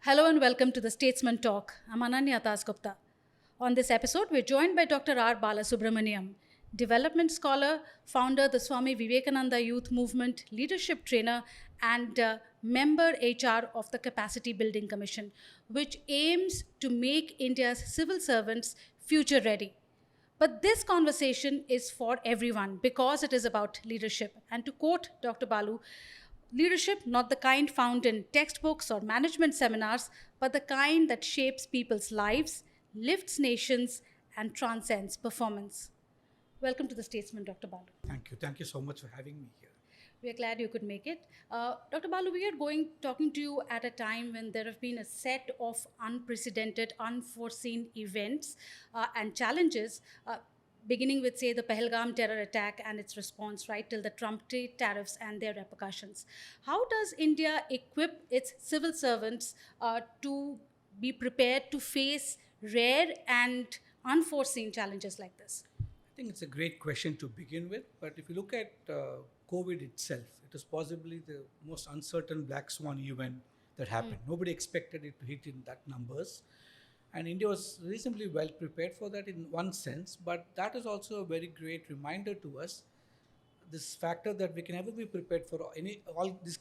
Hello and welcome to the Statesman Talk. I'm Ananya Tasgupta. On this episode, we're joined by Dr. R Balasubramaniam, development scholar, founder of the Swami Vivekananda Youth Movement, leadership trainer, and member HR of the Capacity Building Commission, which aims to make India's civil servants future ready. But this conversation is for everyone because it is about leadership. And to quote Dr. Balu, leadership not the kind found in textbooks or management seminars, but the kind that shapes people's lives, lifts nations, and transcends performance. Welcome to the Statesman, Dr. Balu. Thank you. Thank you so much for having me here. We are glad you could make it. Dr. Balu, we are talking to you at a time when there have been a set of unprecedented, unforeseen events and challenges, beginning with, say, the Pahalgam terror attack and its response, right, till the Trump trade tariffs and their repercussions. How does India equip its civil servants to be prepared to face rare and unforeseen challenges like this? I think it's a great question to begin with, but if you look at COVID itself, it was possibly the most uncertain black swan event that happened. Nobody expected it to hit in that numbers. And India was reasonably well prepared for that in one sense, but that is also a very great reminder to us, this factor that we can never be prepared for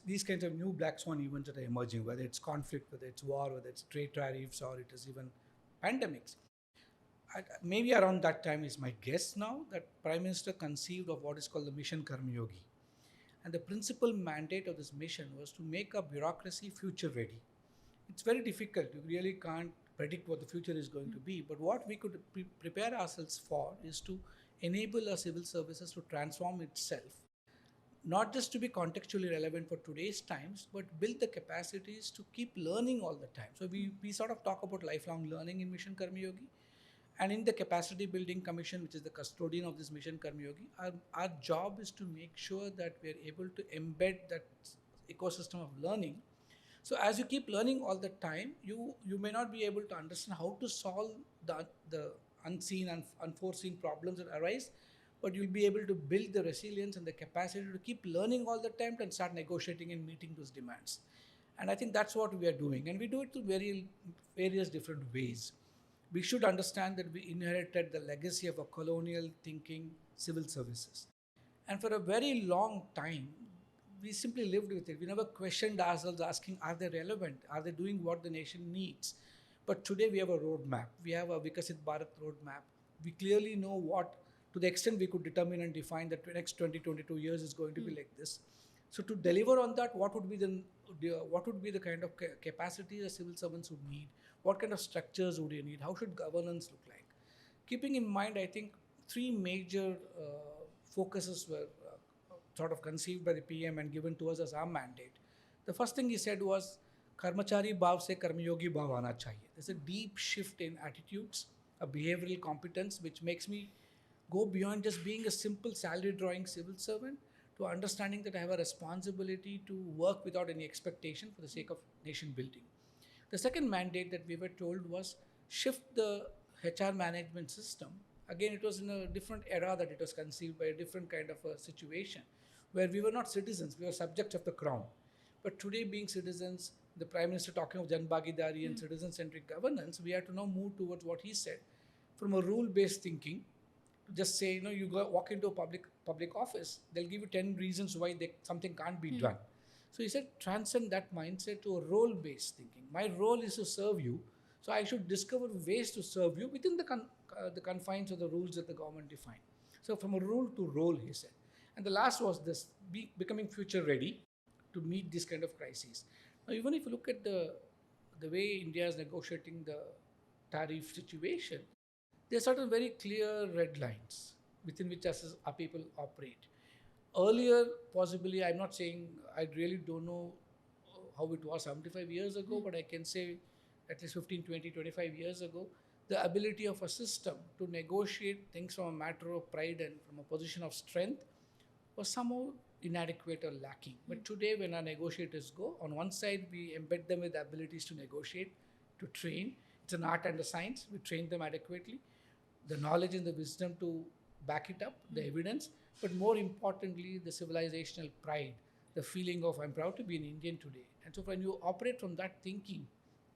these kinds of new black swan events that are emerging, whether it's conflict, whether it's war, whether it's trade tariffs, or it is even pandemics. Maybe around that time is my guess now that Prime Minister conceived of what is called the mission Karmayogi. And the principal mandate of this mission was to make our bureaucracy future ready. It's very difficult. You really can't predict what the future is going to be. But what we could prepare ourselves for is to enable our civil services to transform itself, not just to be contextually relevant for today's times, but build the capacities to keep learning all the time. So we sort of talk about lifelong learning in Mission Karmayogi. And in the Capacity Building Commission, which is the custodian of this Mission Karmayogi, our job is to make sure that we are able to embed that ecosystem of learning. So as you keep learning all the time, you may not be able to understand how to solve the unseen and unforeseen problems that arise, but you'll be able to build the resilience and the capacity to keep learning all the time and start negotiating and meeting those demands. And I think that's what we are doing. And we do it through various different ways. We should understand that we inherited the legacy of a colonial thinking civil services. And for a very long time, we simply lived with it. We never questioned ourselves asking, are they relevant? Are they doing what the nation needs? But today we have a roadmap. We have a Vikasit Bharat roadmap. We clearly know what, to the extent we could determine and define that the next 22 years is going to be like this. So to deliver on that, what would be the kind of capacity the civil servants would need? What kind of structures would you need? How should governance look like? Keeping in mind, I think three major focuses were sort of conceived by the PM and given to us as our mandate. The first thing he said was, Karmachari bhav se karmayogi bhav aana chahiye. There's a deep shift in attitudes, a behavioral competence, which makes me go beyond just being a simple salary drawing civil servant to understanding that I have a responsibility to work without any expectation for the sake of nation building. The second mandate that we were told was shift the HR management system. Again, it was in a different era that it was conceived by a different kind of a situation where we were not citizens, we were subjects of the crown. But today, being citizens, the Prime Minister talking of Jan Bhagidari and citizen-centric governance, we have to now move towards what he said, from a rule-based thinking to just say, you walk into a public office, they'll give you 10 reasons why something can't be done. So he said, transcend that mindset to a role-based thinking. My role is to serve you, so I should discover ways to serve you within the confines of the rules that the government define. So from a rule to role, he said. And the last was this, becoming future ready to meet this kind of crises. Now, even if you look at the way India is negotiating the tariff situation, there are certain very clear red lines within which our people operate. Earlier, possibly, I'm not saying, I really don't know how it was 75 years ago, but I can say at least 15, 20, 25 years ago, the ability of a system to negotiate things from a matter of pride and from a position of strength was somehow inadequate or lacking. But today, when our negotiators go, on one side, we embed them with the abilities to negotiate, to train. It's an art and a science. We train them adequately. The knowledge and the wisdom to back it up, the evidence, but more importantly, the civilizational pride, the feeling of I'm proud to be an Indian today. And so when you operate from that thinking,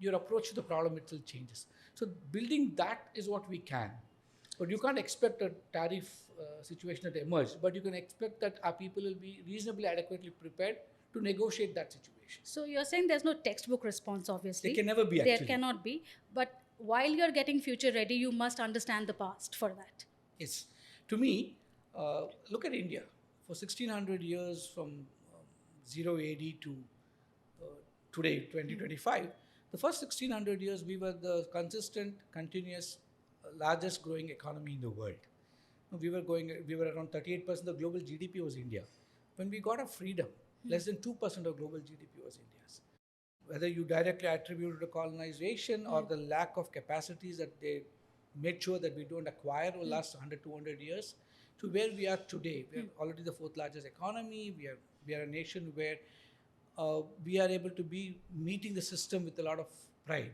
your approach to the problem itself changes. So building that is what we can. But you can't expect a tariff situation that emerges, but you can expect that our people will be reasonably adequately prepared to negotiate that situation. So you're saying there's no textbook response, obviously. There can never be, There actually. cannot be. But while you're getting future ready, you must understand the past for that. Yes. To me, look at India. For 1600 years, from 0 AD to today, 2025, the first 1600 years, we were the consistent, continuous, largest growing economy in the world. We were around 38% of the global GDP was India. When we got our freedom, less than 2% of global GDP was India's. Whether you directly attribute it to colonization or the lack of capacities that they made sure that we don't acquire over the last 100, 200 years, to where we are today. We are already the fourth largest economy. We are a nation where we are able to be meeting the system with a lot of pride.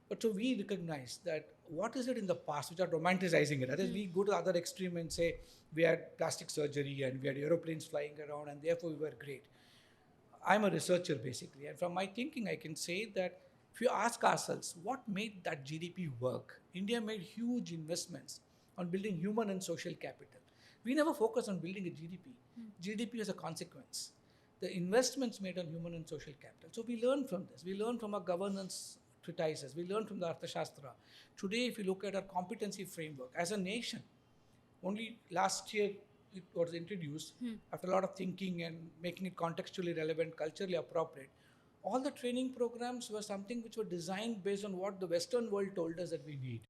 But so we recognize that what is it in the past which are romanticizing it. Otherwise, we go to the other extreme and say we had plastic surgery and we had aeroplanes flying around and therefore we were great. I'm a researcher basically, and from my thinking, I can say that if you ask ourselves what made that GDP work, India made huge investments on building human and social capital. We never focus on building a GDP. GDP is a consequence. The investments made on human and social capital. So we learn from this. We learn from our governance treatises. We learn from the Arthashastra. Today, if you look at our competency framework, as a nation, only last year it was introduced after a lot of thinking and making it contextually relevant, culturally appropriate. All the training programs were something which were designed based on what the Western world told us that we need.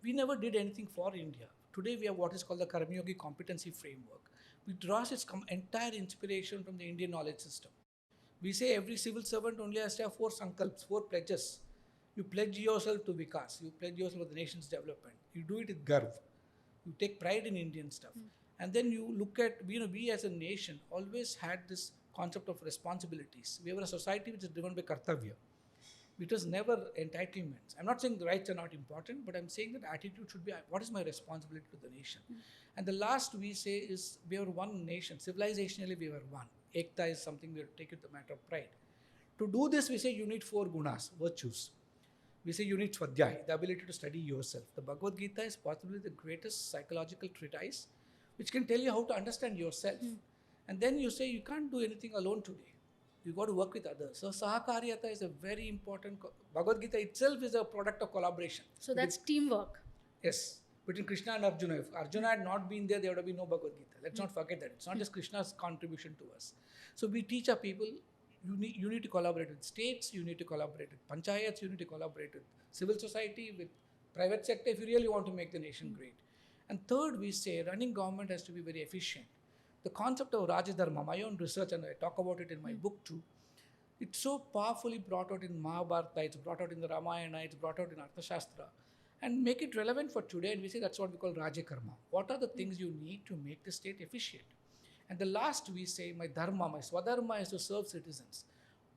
We never did anything for India. Today we have what is called the Karmayogi competency framework, which draws its entire inspiration from the Indian knowledge system. We say every civil servant only has to have 4 sankalps, 4 pledges. You pledge yourself to Vikas, you pledge yourself to the nation's development. You do it with garv. You take pride in Indian stuff. And then you look at, we as a nation always had this concept of responsibilities. We were a society which is driven by kartavya. It was never entitlements. I'm not saying the rights are not important, but I'm saying that attitude should be, what is my responsibility to the nation? And the last we say is, we are one nation. Civilizationally, we were one. Ekta is something we have to take it a matter of pride. To do this, we say you need 4 gunas, virtues. We say you need swadhyay, the ability to study yourself. The Bhagavad Gita is possibly the greatest psychological treatise which can tell you how to understand yourself. And then you say you can't do anything alone today. You got to work with others. So Sahakaryata is a very important, Bhagavad Gita itself is a product of collaboration. So that's teamwork. Yes, between Krishna and Arjuna. If Arjuna had not been there, there would have been no Bhagavad Gita. Let's not forget that. It's not just Krishna's contribution to us. So we teach our people, you need to collaborate with states, you need to collaborate with panchayats, you need to collaborate with civil society, with private sector if you really want to make the nation great. And third, we say running government has to be very efficient. The concept of Rajadharma, my own research, and I talk about it in my book too, it's so powerfully brought out in Mahabharata, it's brought out in the Ramayana, it's brought out in Arthashastra, and make it relevant for today. And we say that's what we call Rajakarma. What are the things you need to make the state efficient? And the last we say, my dharma, my swadharma is to serve citizens.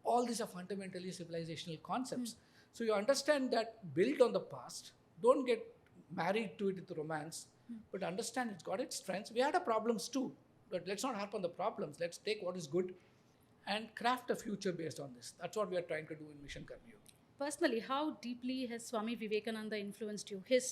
All these are fundamentally civilizational concepts. So you understand that, build on the past, don't get married to it with romance, but understand it's got its strengths. We had our problems too, but let's not harp on the problems. Let's take what is good and craft a future based on this. That's what we are trying to do in Mission Karmayogi. Personally, how deeply has Swami Vivekananda influenced you? His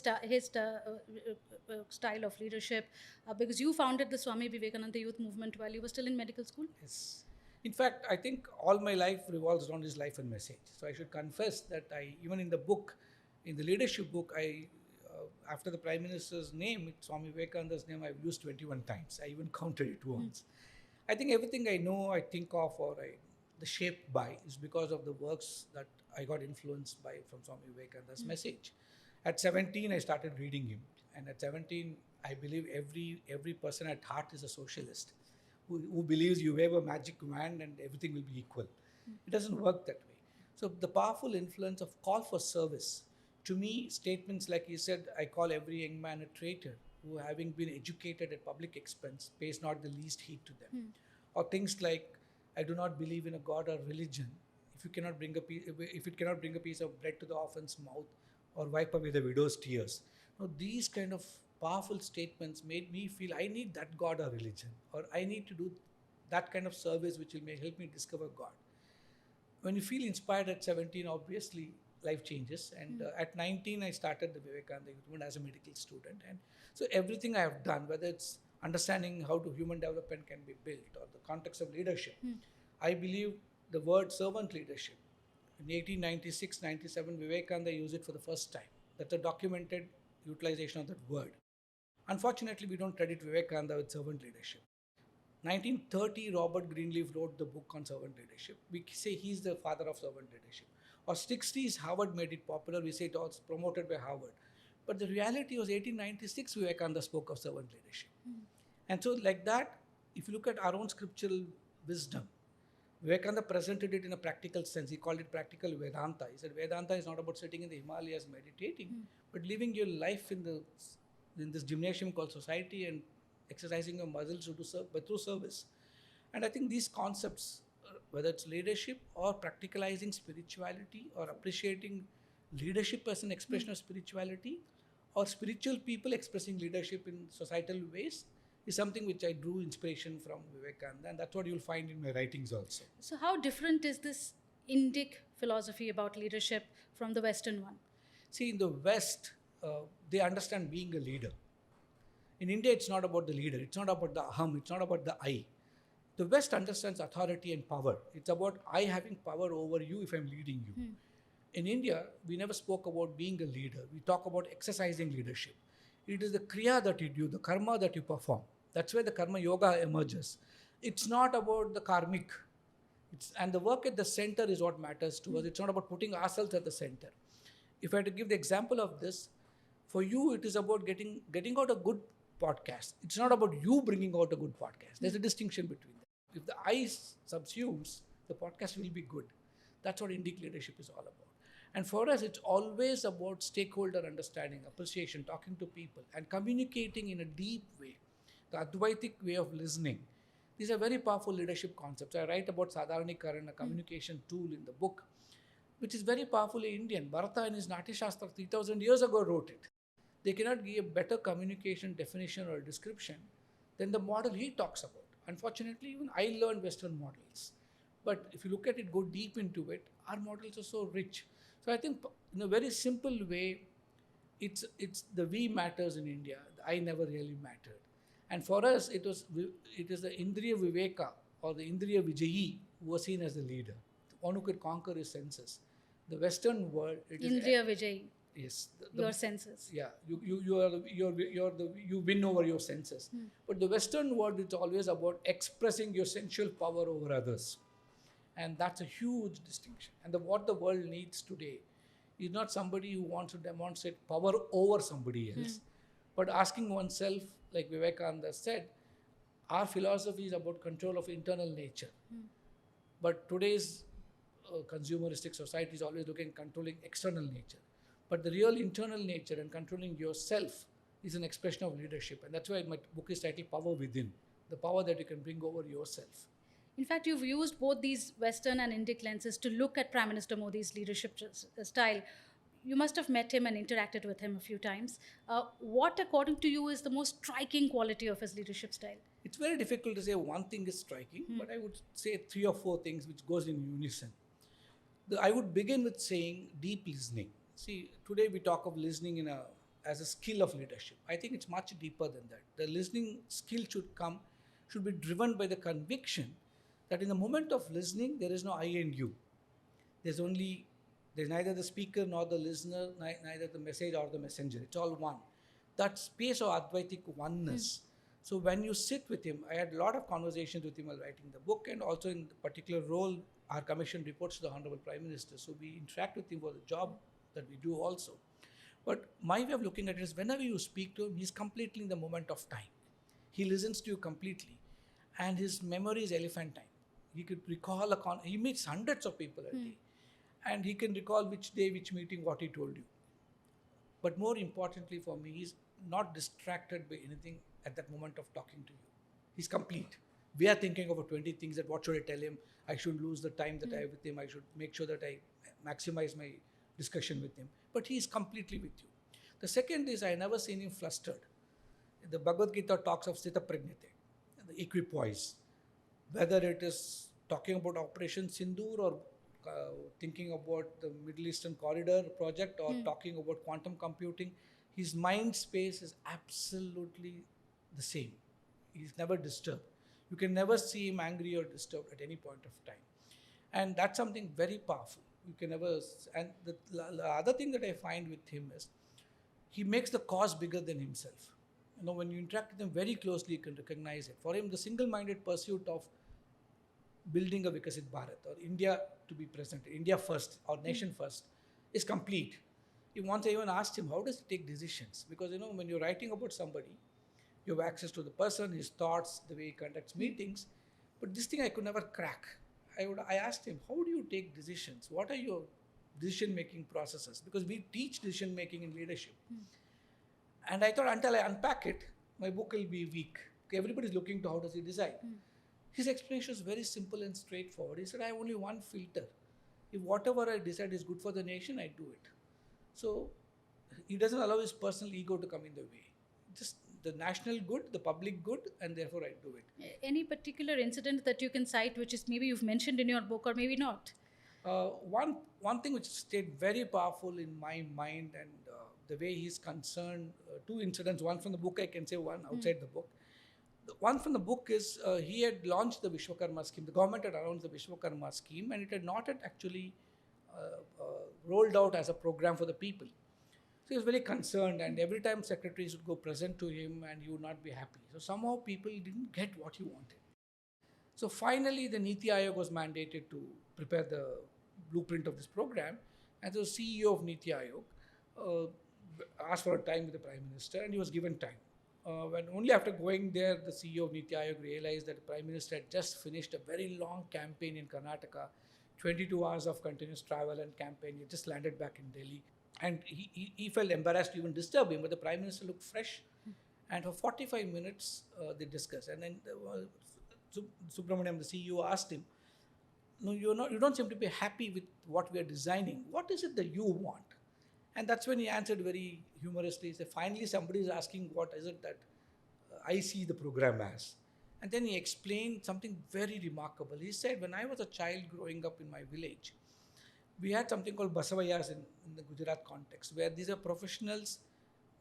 style of leadership, because you founded the Swami Vivekananda Youth Movement while you were still in medical school? Yes. In fact, I think all my life revolves around his life and message. So I should confess that even in the book, in the leadership book, after the Prime Minister's name, Swami Vivekananda's name, I've used 21 times. I even counted it once. I think everything I know, I think of, or the shape by is because of the works that I got influenced by from Swami Vivekananda's message. At 17, I started reading him. And at 17, I believe every person at heart is a socialist who believes you wave a magic wand and everything will be equal. It doesn't work that way. So the powerful influence of call for service, to me, statements like he said, I call every young man a traitor who, having been educated at public expense, pays not the least heed to them. Or things like, I do not believe in a God or religion if it cannot bring a piece of bread to the orphan's mouth or wipe away the widow's tears. Now, these kind of powerful statements made me feel I need that God or religion, or I need to do that kind of service which will help me discover God. When you feel inspired at 17, obviously, life changes. And at 19, I started the Vivekananda Youth Movement as a medical student. And so everything I have done, whether it's understanding how to human development can be built or the context of leadership, I believe the word servant leadership. In 1896-97, Vivekananda used it for the first time. That's a documented utilization of that word. Unfortunately, we don't credit Vivekananda with servant leadership. 1930, Robert Greenleaf wrote the book on servant leadership. We say he's the father of servant leadership. Or 60s, Harvard made it popular. We say it was promoted by Harvard. But the reality was 1896, Vivekananda spoke of servant leadership. And so like that, if you look at our own scriptural wisdom, Vivekananda presented it in a practical sense. He called it practical Vedanta. He said Vedanta is not about sitting in the Himalayas meditating, but living your life in this gymnasium called society and exercising your muscles to do through service. And I think these concepts, whether it's leadership or practicalizing spirituality or appreciating leadership as an expression of spirituality or spiritual people expressing leadership in societal ways, is something which I drew inspiration from Vivekananda, and that's what you'll find in my writings also. So how different is this Indic philosophy about leadership from the Western one? See, in the West, they understand being a leader. In India, it's not about the leader. It's not about the aham. It's not about the I. The West understands authority and power. It's about I having power over you if I'm leading you. In India, we never spoke about being a leader. We talk about exercising leadership. It is the kriya that you do, the karma that you perform. That's where the karma yoga emerges. It's not about the karmic. And the work at the center is what matters to us. It's not about putting ourselves at the center. If I had to give the example of this, for you, it is about getting out a good podcast. It's not about you bringing out a good podcast. There's a distinction between them. If the I subsumes, the podcast will be good. That's what Indic leadership is all about. And for us, it's always about stakeholder understanding, appreciation, talking to people, and communicating in a deep way. The Advaitic way of listening. These are very powerful leadership concepts. I write about Sadharanikaran, a communication tool in the book, which is very powerfully Indian. Bharata in his Natya Shastra 3000 years ago wrote it. They cannot give a better communication definition or description than the model he talks about. Unfortunately, even I learned Western models. But if you look at it, go deep into it, our models are so rich. So I think in a very simple way, it's the we matters in India. The I never really mattered. And for us, it is the Indriya Viveka or the Indriya Vijayi who was seen as the leader, the one who could conquer his senses. The Western world, it is Indriya Vijayi. Yes, Your senses. Yeah, you win over your senses. But the Western world, it's always about expressing your sensual power over others, and that's a huge distinction. And what the world needs today is not somebody who wants to demonstrate power over somebody else, but asking oneself, like Vivekananda said, our philosophy is about control of internal nature. But today's consumeristic society is always looking at controlling external nature. But the real internal nature and controlling yourself is an expression of leadership. And that's why my book is titled Power Within, the power that you can bring over yourself. In fact, you've used both these Western and Indic lenses to look at Prime Minister Modi's leadership style. You must have met him and interacted with him a few times. What, according to you, is the most striking quality of his leadership style? It's very difficult to say one thing is striking, but I would say 3 or 4 things which goes in unison. I would begin with saying deep listening. See, today we talk of listening as a skill of leadership. I think it's much deeper than that. The listening skill should be driven by the conviction that in the moment of listening, there is no I and you. There's neither the speaker nor the listener, neither the message or the messenger. It's all one. That space of Advaitic oneness. So when you sit with him, I had a lot of conversations with him while writing the book, and also in the particular role, our commission reports to the Honorable Prime Minister. So we interact with him for the job that we do also. But my way of looking at it is whenever you speak to him, he's completely in the moment of time. He listens to you completely. And his memory is elephantine. He could recall he meets hundreds of people a day. And he can recall which day, which meeting, what he told you. But more importantly for me, he's not distracted by anything at that moment of talking to you. He's complete. We are thinking over 20 things that what should I tell him? I should lose the time that I have with him. I should make sure that I maximize my discussion with him. But he is completely with you. The second is I never seen him flustered. The Bhagavad Gita talks of Sthita Pragnate, the equipoise. Whether it is talking about Operation Sindoor or thinking about the Middle Eastern Corridor project or talking about quantum computing. His mind space is absolutely the same. He's never disturbed. You can never see him angry or disturbed at any point of time. And that's something very powerful. You can never, and the other thing that I find with him is he makes the cause bigger than himself. When you interact with him very closely, you can recognize it. For him, the single-minded pursuit of building a Vikasit Bharat or India to be present, India first or nation first, is complete. Once I even asked him, how does he take decisions? Because when you're writing about somebody, you have access to the person, his thoughts, the way he conducts meetings. But this thing I could never crack. I asked him, how do you take decisions? What are your decision-making processes? Because we teach decision-making in leadership. And I thought until I unpack it, my book will be weak. Everybody's looking to how does he decide. His explanation was very simple and straightforward. He said, I have only one filter. If whatever I decide is good for the nation, I do it. So he doesn't allow his personal ego to come in the way. Just the national good, the public good, and therefore I do it. Any particular incident that you can cite, which is maybe you've mentioned in your book or maybe not? One thing which stayed very powerful in my mind and the way he's concerned, two incidents, one from the book I can say, one outside the book. The one from the book is he had launched the Vishwakarma scheme. The government had announced the Vishwakarma scheme and it had not yet actually rolled out as a program for the people. So he was very concerned and every time secretaries would go present to him and he would not be happy. So somehow people didn't get what he wanted. So finally the Niti Aayog was mandated to prepare the blueprint of this program and the CEO of Niti Aayog asked for a time with the Prime Minister and he was given time. When only after going there, the CEO of Niti Aayog realized that the Prime Minister had just finished a very long campaign in Karnataka, 22 hours of continuous travel and campaign. He just landed back in Delhi. And he felt embarrassed to even disturb him, but the Prime Minister looked fresh. And for 45 minutes, they discussed. And then Subramaniam, the CEO, asked him, no, you don't seem to be happy with what we are designing. What is it that you want? And that's when he answered very humorously. He said, finally, somebody is asking what is it that I see the program as. And then he explained something very remarkable. He said, when I was a child growing up in my village, we had something called Basavayas in the Gujarat context, where these are professionals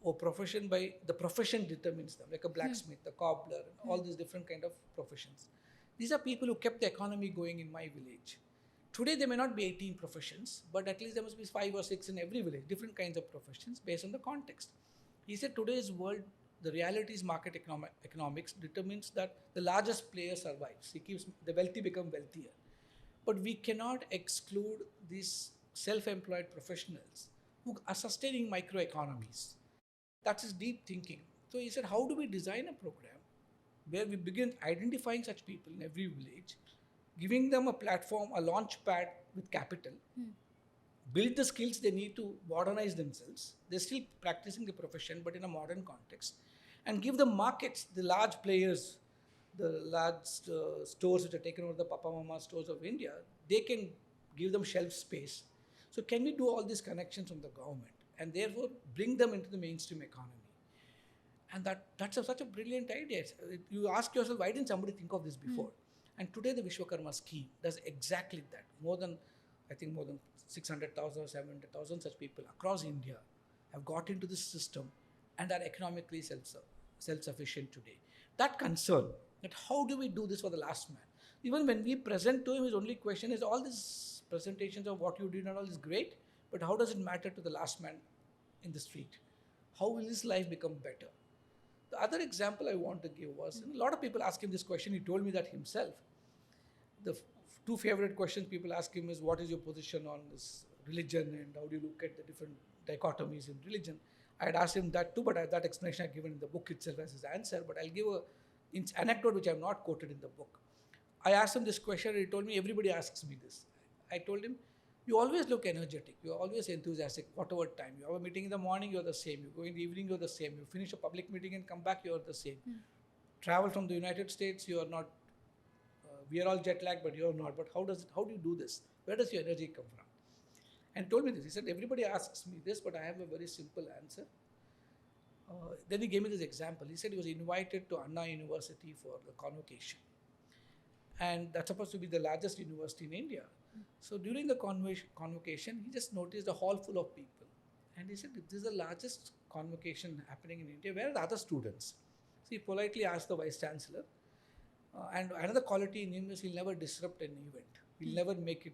or profession by the profession determines them, like a blacksmith, a cobbler, all these different kind of professions. These are people who kept the economy going in my village. Today, there may not be 18 professions, but at least there must be 5 or 6 in every village, different kinds of professions based on the context. He said, today's world, the realities market economics determines that the largest player survives. He keeps the wealthy become wealthier. But we cannot exclude these self-employed professionals who are sustaining microeconomies. That's his deep thinking. So he said, how do we design a program where we begin identifying such people in every village, giving them a platform, a launch pad with capital, build the skills they need to modernize themselves. They're still practicing the profession, but in a modern context, and give them markets, the large players, the large stores which are taken over the Papa Mama stores of India, they can give them shelf space. So can we do all these connections from the government and therefore bring them into the mainstream economy? And that's such a brilliant idea. You ask yourself, why didn't somebody think of this before? And today the Vishwakarma scheme does exactly that. More than 600,000 or 700,000 such people across India have got into this system and are economically self-sufficient today. That concern, that how do we do this for the last man? Even when we present to him, his only question is, all these presentations of what you did and all is great, but how does it matter to the last man in the street? How will his life become better? The other example I want to give was, a lot of people ask him this question, he told me that himself. The two favorite questions people ask him is, what is your position on this religion and how do you look at the different dichotomies in religion? I had asked him that too, but that explanation I've given in the book itself as his answer, but I'll give an anecdote which I have not quoted in the book. I asked him this question and he told me, everybody asks me this. I told him, you always look energetic, you're always enthusiastic, whatever time. You have a meeting in the morning, you're the same. You go in the evening, you're the same. You finish a public meeting and come back, you're the same. Travel from the United States, you're not, we are all jet lagged, but you're not. But how do you do this? Where does your energy come from? And he told me this. He said, everybody asks me this, but I have a very simple answer. Then he gave me this example. He said he was invited to Anna University for the convocation. and that's supposed to be the largest university in India. So during the convocation, he just noticed a hall full of people. And he said, if this is the largest convocation happening in India, where are the other students? So he politely asked the Vice Chancellor, and another quality in him is he'll never disrupt an event. He'll never make it.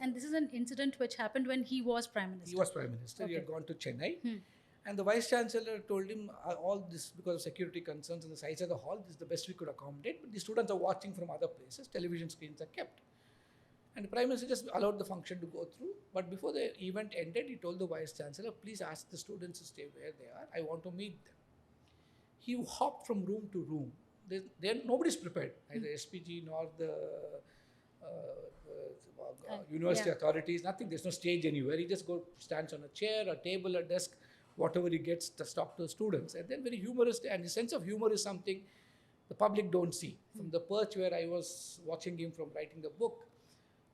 And this is an incident which happened when he was Prime Minister. He was Prime Minister. Okay. He had gone to Chennai. And the Vice Chancellor told him, all this because of security concerns and the size of the hall, this is the best we could accommodate. But the students are watching from other places. Television screens are kept. And the Prime Minister just allowed the function to go through. But before the event ended, he told the Vice Chancellor, please ask the students to stay where they are. I want to meet them. He hopped from room to room. Nobody's prepared, neither SPG nor the university authorities, nothing. There's no stage anywhere. He just stands on a chair, a table, a desk, whatever he gets to talk to the students. And then very humorous, and his sense of humor is something the public don't see. From the perch where I was watching him from writing the book,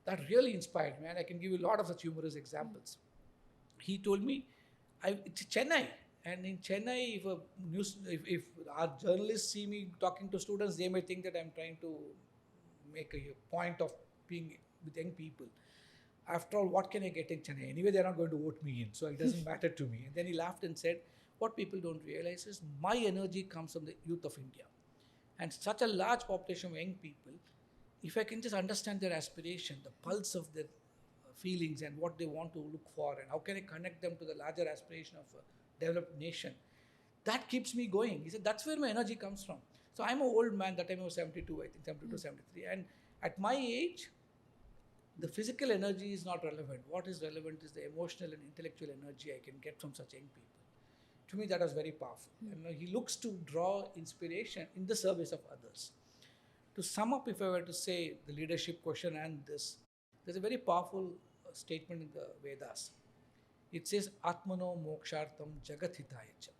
that really inspired me, and I can give you a lot of such humorous examples. He told me, it's Chennai, and in Chennai, if our journalists see me talking to students, they may think that I'm trying to make a point of being with young people. After all, what can I get in Chennai? Anyway, they're not going to vote me in, so it doesn't matter to me. And then he laughed and said, what people don't realize is my energy comes from the youth of India. And such a large population of young people, if I can just understand their aspiration, the pulse of their feelings and what they want to look for, and how can I connect them to the larger aspiration of a developed nation, that keeps me going. He said, that's where my energy comes from. So I'm an old man, that time I was 72, I think 72, 73. And at my age, the physical energy is not relevant. What is relevant is the emotional and intellectual energy I can get from such young people. To me, that was very powerful. And he looks to draw inspiration in the service of others. To sum up, if I were to say the leadership question and this, there's a very powerful statement in the Vedas. It says, Atmano mokshartam jagathitayacha.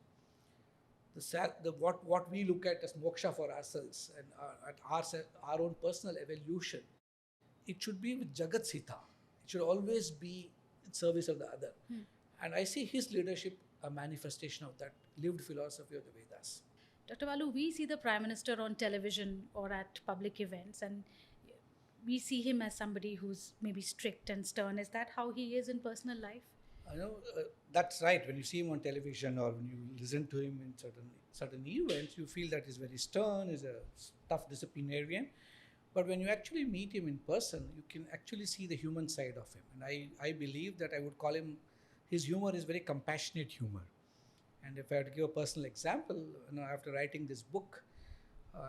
What we look at as moksha for ourselves and at our own personal evolution, it should be with Jagat's hita. It should always be in service of the other. And I see his leadership a manifestation of that lived philosophy of the Vedas. Dr. Balu, we see the Prime Minister on television or at public events, and we see him as somebody who's maybe strict and stern. Is that how he is in personal life? I know that's right. When you see him on television or when you listen to him in certain events, you feel that he's very stern, he's a tough disciplinarian. But when you actually meet him in person, you can actually see the human side of him. And I believe that I would call him, his humor is very compassionate humor. And if I had to give a personal example, after writing this book,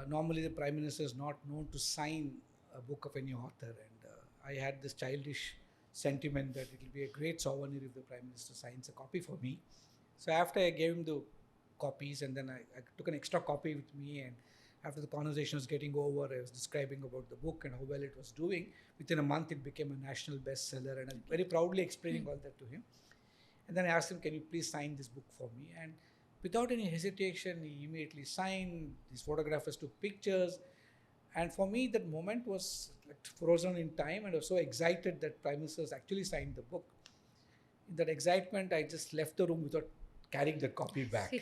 normally the Prime Minister is not known to sign a book of any author. And I had this childish sentiment that it will be a great souvenir if the Prime Minister signs a copy for me. So after I gave him the copies, and then I took an extra copy with me, and after the conversation was getting over, I was describing about the book and how well it was doing. Within a month, it became a national bestseller, and I'm very proudly explaining all that to him. And then I asked him, can you please sign this book for me? And without any hesitation, he immediately signed. His photographers took pictures. And for me, that moment was like frozen in time, and I was so excited that Prime Minister has actually signed the book. In that excitement, I just left the room without carrying the copy back.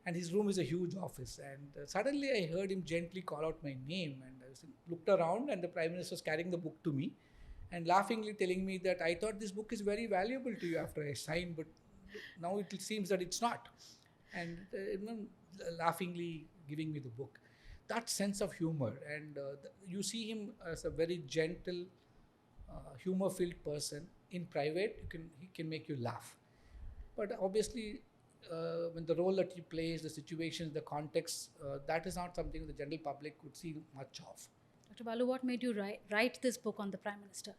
And his room is a huge office. And suddenly I heard him gently call out my name. And I looked around, and the Prime Minister was carrying the book to me and laughingly telling me that I thought this book is very valuable to you after I signed, but now it seems that it's not. And laughingly giving me the book. That sense of humor, and you see him as a very gentle, humor-filled person. In private, he can make you laugh. But obviously, when the role that he plays, the situations, the context, that is not something the general public would see much of. Dr. Balu, what made you write this book on the Prime Minister?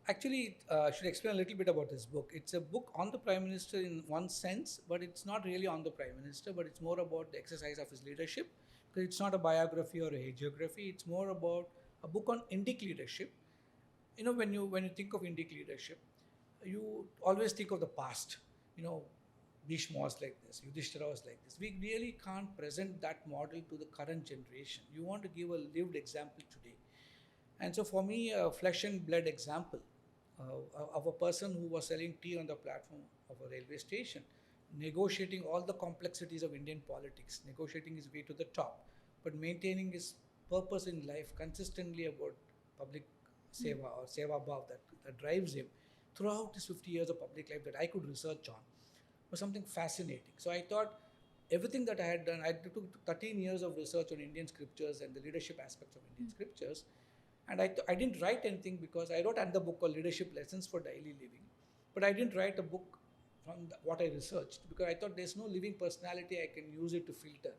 Actually, I should explain a little bit about this book. It's a book on the Prime Minister in one sense, but it's not really on the Prime Minister, but it's more about the exercise of his leadership. Because it's not a biography or a hagiography, it's more about a book on Indic leadership. When you think of Indic leadership, you always think of the past. Bhishma was like this, Yudhishthira was like this. We really can't present that model to the current generation. You want to give a lived example today. And so for me, a flesh and blood example of a person who was selling tea on the platform of a railway station, negotiating all the complexities of Indian politics, negotiating his way to the top, but maintaining his purpose in life consistently about public seva or seva bhav that drives him throughout his 50 years of public life that I could research on was something fascinating. So I thought everything that I had done, I took 13 years of research on Indian scriptures and the leadership aspects of Indian scriptures. And I didn't write anything because I wrote another book called Leadership Lessons for Daily Living. But I didn't write a book from what I researched because I thought there's no living personality I can use it to filter.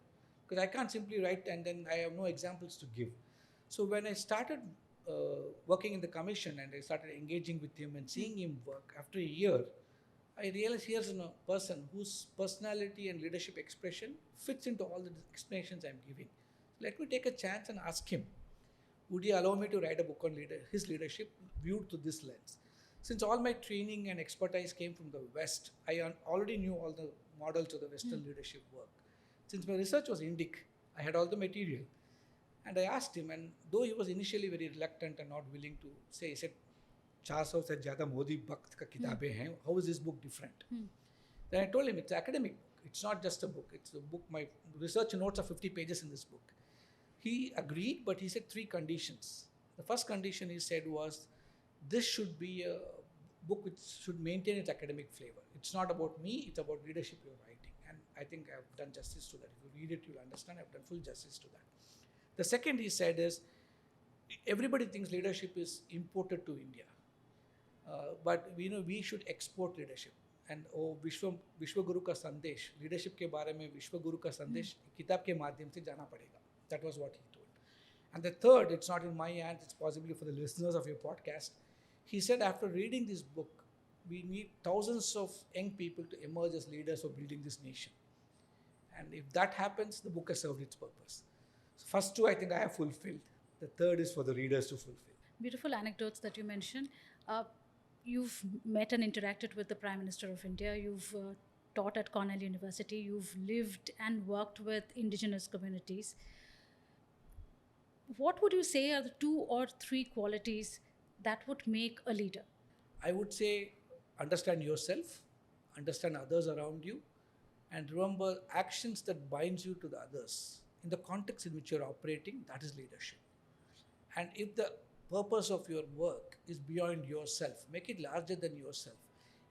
Because I can't simply write and then I have no examples to give. So when I started working in the commission and I started engaging with him and seeing him work, after a year, I realized here's a person whose personality and leadership expression fits into all the explanations I'm giving. Let me take a chance and ask him, would he allow me to write a book on his leadership viewed through this lens? Since all my training and expertise came from the West, I already knew all the models of the Western leadership work. Since my research was Indic, I had all the material. And I asked him, and though he was initially very reluctant and not willing to say, he said, 400 से ज़्यादा मोदी भक्त का किताबें हैं. How is this book different? Then I told him it's an academic book. It's not just a book. It's a book. My research notes are 50 pages in this book. He agreed, but he said 3 conditions. The first condition he said was, this should be a book which should maintain its academic flavor. It's not about me. It's about leadership you're writing. And I think I've done justice to that. If you read it, you'll understand I've done full justice to that. The second he said is, everybody thinks leadership is imported to India. But we should export leadership. And विश्व गुरु का संदेश leadership के बारे में विश्व गुरु का संदेश किताब के माध्यम से जाना पड़ेगा. That was what he told. And the third, it's not in my hands, it's possibly for the listeners of your podcast. He said after reading this book, we need thousands of young people to emerge as leaders for building this nation. And if that happens, the book has served its purpose. So first 2, I think I have fulfilled. The third is for the readers to fulfill. Beautiful anecdotes that you mentioned. You've met and interacted with the Prime Minister of India. You've taught at Cornell University. You've lived and worked with indigenous communities. What would you say are the 2 or 3 qualities that would make a leader? I would say understand yourself, understand others around you, and remember actions that binds you to the others. In the context in which you're operating, that is leadership. And if the purpose of your work is beyond yourself, make it larger than yourself.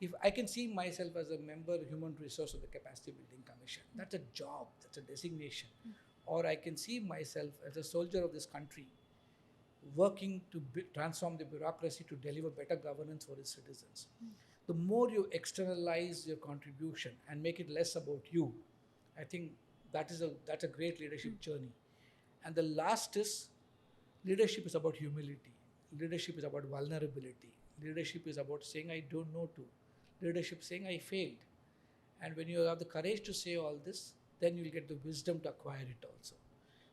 If I can see myself as a member human resource of the Capacity Building Commission, that's a job, that's a designation. Or I can see myself as a soldier of this country working to transform the bureaucracy to deliver better governance for its citizens. The more you externalize your contribution and make it less about you, I think that's a great leadership journey. And the last is, leadership is about humility. Leadership is about vulnerability. Leadership is about saying, I don't know to. Leadership saying, I failed. And when you have the courage to say all this, then you'll get the wisdom to acquire it also.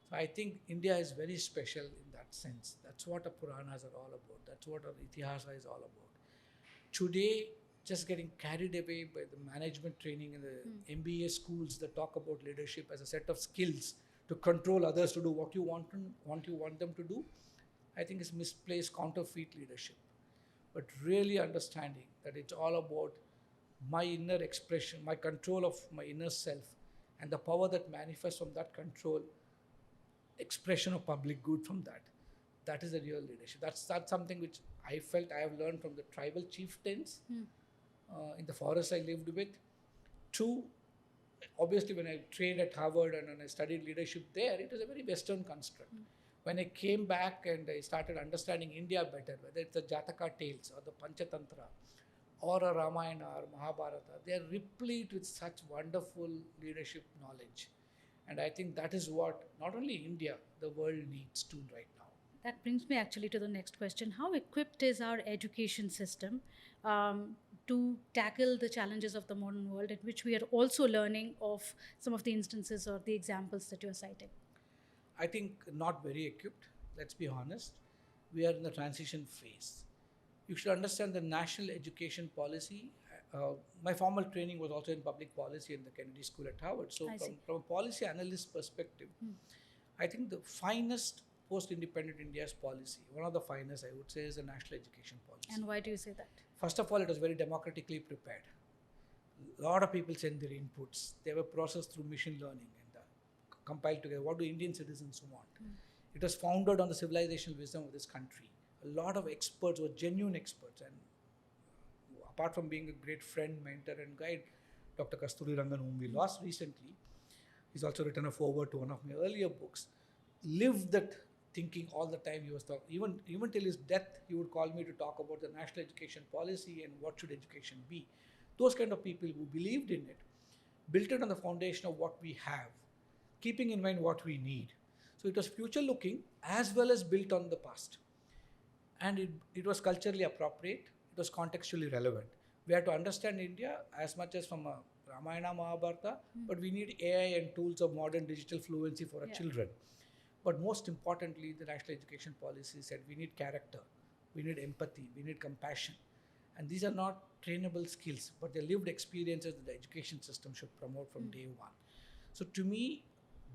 So I think India is very special in that sense. That's what our Puranas are all about. That's what our Itihasa is all about. Today, just getting carried away by the management training in the MBA schools that talk about leadership as a set of skills to control others to do what you want them to do, I think is misplaced counterfeit leadership. But really understanding that it's all about my inner expression, my control of my inner self, and the power that manifests from that control, expression of public good from that. That is the real leadership. That's something which I felt I have learned from the tribal chieftains in the forest I lived with. 2, obviously when I trained at Harvard and when I studied leadership there, it was a very Western construct. When I came back and I started understanding India better, whether it's the Jataka tales or the Panchatantra or a Ramayana or Mahabharata, they are replete with such wonderful leadership knowledge. And I think that is what not only India, the world needs too right now. That brings me actually to the next question. How equipped is our education system to tackle the challenges of the modern world, in which we are also learning of some of the instances or the examples that you're citing? I think not very equipped, let's be honest. We are in the transition phase. You should understand the national education policy. My formal training was also in public policy in the Kennedy School at Harvard. So from a policy analyst perspective, I think the finest post-independent India's policy, one of the finest I would say, is the national education policy. And why do you say that? First of all, it was very democratically prepared. A lot of people sent their inputs. They were processed through machine learning and compiled together. What do Indian citizens want? It was founded on the civilizational wisdom of this country. A lot of experts were genuine experts, and apart from being a great friend, mentor, and guide, Dr. Kasturi Rangan, whom we lost recently, he's also written a foreword to one of my earlier books, lived that thinking all the time. He was talking, even till his death, he would call me to talk about the national education policy and what should education be. Those kind of people who believed in it, built it on the foundation of what we have, keeping in mind what we need. So it was future looking as well as built on the past. And it was culturally appropriate, it was contextually relevant. We had to understand India as much as from a Ramayana, Mahabharata, but we need AI and tools of modern digital fluency for our children. But most importantly, the national education policy said we need character, we need empathy, we need compassion. And these are not trainable skills, but they're lived experiences that the education system should promote from day one. So to me,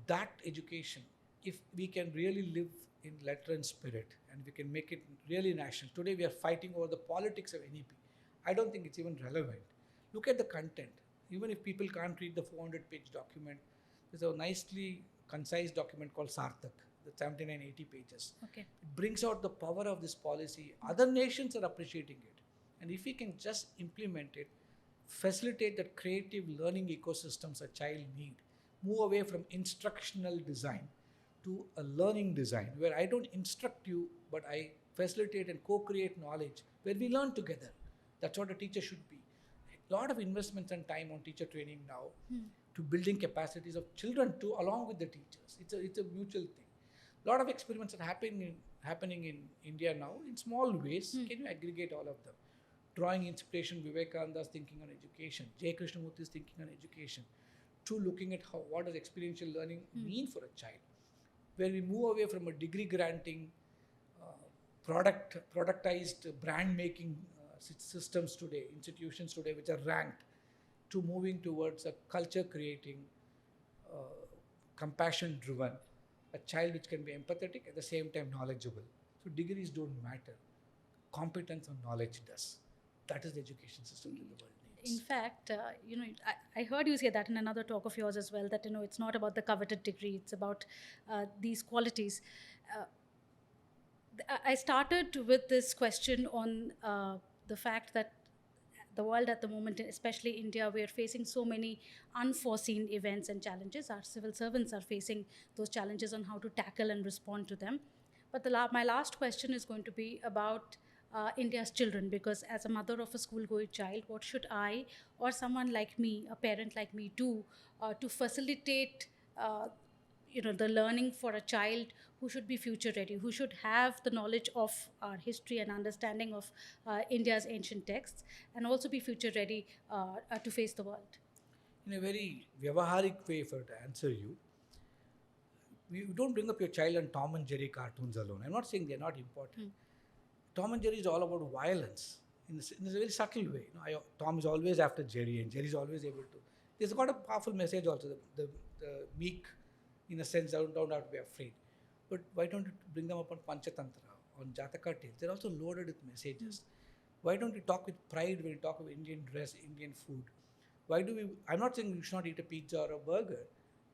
that education, if we can really live in letter and spirit, and we can make it really national. Today we are fighting over the politics of NEP. I don't think it's even relevant. Look at the content. Even if people can't read the 400-page document, there's a nicely concise document called Sarthak, the 79, 80 pages. Okay. It brings out the power of this policy. Other nations are appreciating it. And if we can just implement it, facilitate that creative learning ecosystems a child need, move away from instructional design to a learning design where I don't instruct you, but I facilitate and co-create knowledge where we learn together. That's what a teacher should be. A lot of investments and time on teacher training now to building capacities of children too, along with the teachers. It's a mutual thing. A lot of experiments are happening in India now in small ways. Can you aggregate all of them? Drawing inspiration, Vivekananda's thinking on education, J. Krishnamurthy's thinking on education, to looking at what does experiential learning mean for a child, where we move away from a degree granting, productized brand making systems today, institutions today which are ranked, to moving towards a culture creating, compassion driven, a child which can be empathetic at the same time knowledgeable. So degrees don't matter. Competence or knowledge does. That is the education system that the world needs. In fact, I heard you say that in another talk of yours as well, that, it's not about the coveted degree, it's about these qualities. I started with this question on the fact that the world at the moment, especially India, we are facing so many unforeseen events and challenges. Our civil servants are facing those challenges on how to tackle and respond to them. But my last question is going to be about India's children, because as a mother of a school-going child, what should I or someone like me, a parent like me, do to facilitate the learning for a child who should be future ready, who should have the knowledge of our history and understanding of India's ancient texts, and also be future ready to face the world? In a very vyavaharik way, for to answer you, you don't bring up your child on Tom and Jerry cartoons alone. I'm not saying they're not important. Tom and Jerry is all about violence in a very subtle way. Tom is always after Jerry, and Jerry is always able to. There's got a powerful message also. The meek, in a sense, don't have to be afraid. But why don't you bring them up on Panchatantra, on Jataka tales? They're also loaded with messages. Why don't you talk with pride when you talk of Indian dress, Indian food? I'm not saying you should not eat a pizza or a burger,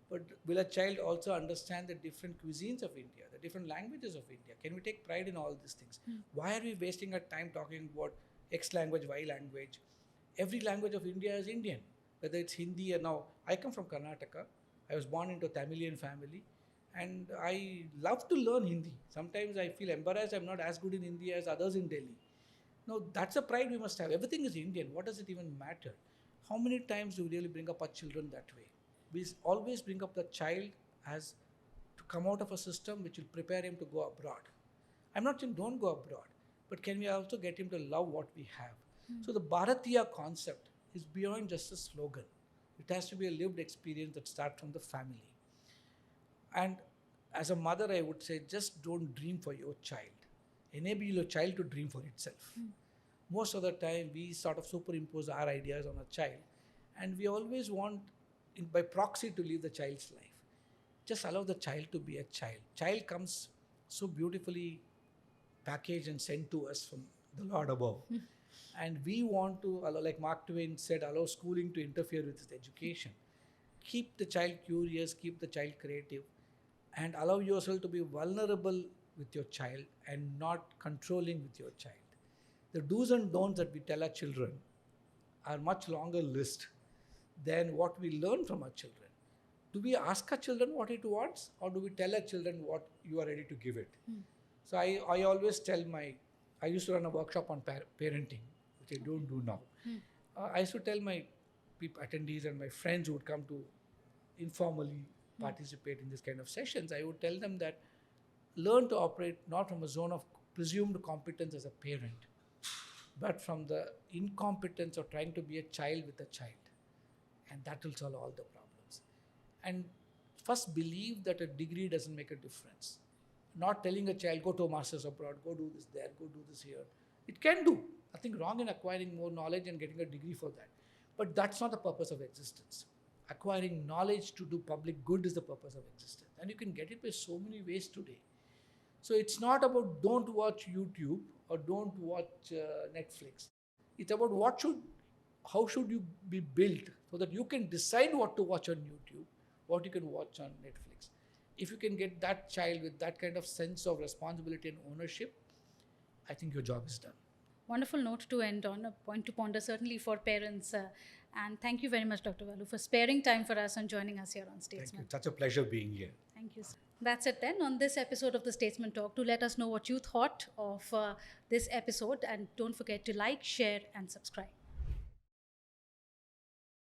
but will a child also understand the different cuisines of India, the different languages of India? Can we take pride in all these things? Why are we wasting our time talking about X language, Y language? Every language of India is Indian, whether it's Hindi or now. I come from Karnataka. I was born into a Tamilian family, and I love to learn Hindi. Sometimes I feel embarrassed I'm not as good in Hindi as others in Delhi. No, that's a pride we must have. Everything is Indian. What does it even matter? How many times do we really bring up our children that way? We always bring up the child as to come out of a system which will prepare him to go abroad. I'm not saying don't go abroad, but can we also get him to love what we have? So the Bharatiya concept is beyond just a slogan. It has to be a lived experience that starts from the family. And as a mother, I would say, just don't dream for your child. Enable your child to dream for itself. Most of the time, we sort of superimpose our ideas on a child, and we always want, by proxy, to live the child's life. Just allow the child to be a child. Child comes so beautifully packaged and sent to us from the Lord above. And we want to, like Mark Twain said, allow schooling to interfere with his education. Keep the child curious, keep the child creative, and allow yourself to be vulnerable with your child and not controlling with your child. The do's and don'ts that we tell our children are much longer list than what we learn from our children. Do we ask our children what it wants, or do we tell our children what you are ready to give it? So I always tell I used to run a workshop on parenting, which I don't do now. I used to tell my attendees and my friends who would come to informally participate in this kind of sessions, I would tell them that learn to operate not from a zone of presumed competence as a parent, but from the incompetence of trying to be a child with a child. And that will solve all the problems. And first believe that a degree doesn't make a difference. Not telling a child, go to a master's abroad, go do this there, go do this here. It can do. Nothing wrong in acquiring more knowledge and getting a degree for that. But that's not the purpose of existence. Acquiring knowledge to do public good is the purpose of existence. And you can get it by so many ways today. So it's not about don't watch YouTube or don't watch Netflix. It's about how should you be built so that you can decide what to watch on YouTube, what you can watch on Netflix. If you can get that child with that kind of sense of responsibility and ownership, I think your job is done. Wonderful note to end on, a point to ponder certainly for parents. And thank you very much, Dr. Balu, for sparing time for us and joining us here on Statesman. Thank you. Such a pleasure being here. Thank you, sir. That's it then on this episode of the Statesman Talk. Do let us know what you thought of this episode, and don't forget to like, share and subscribe.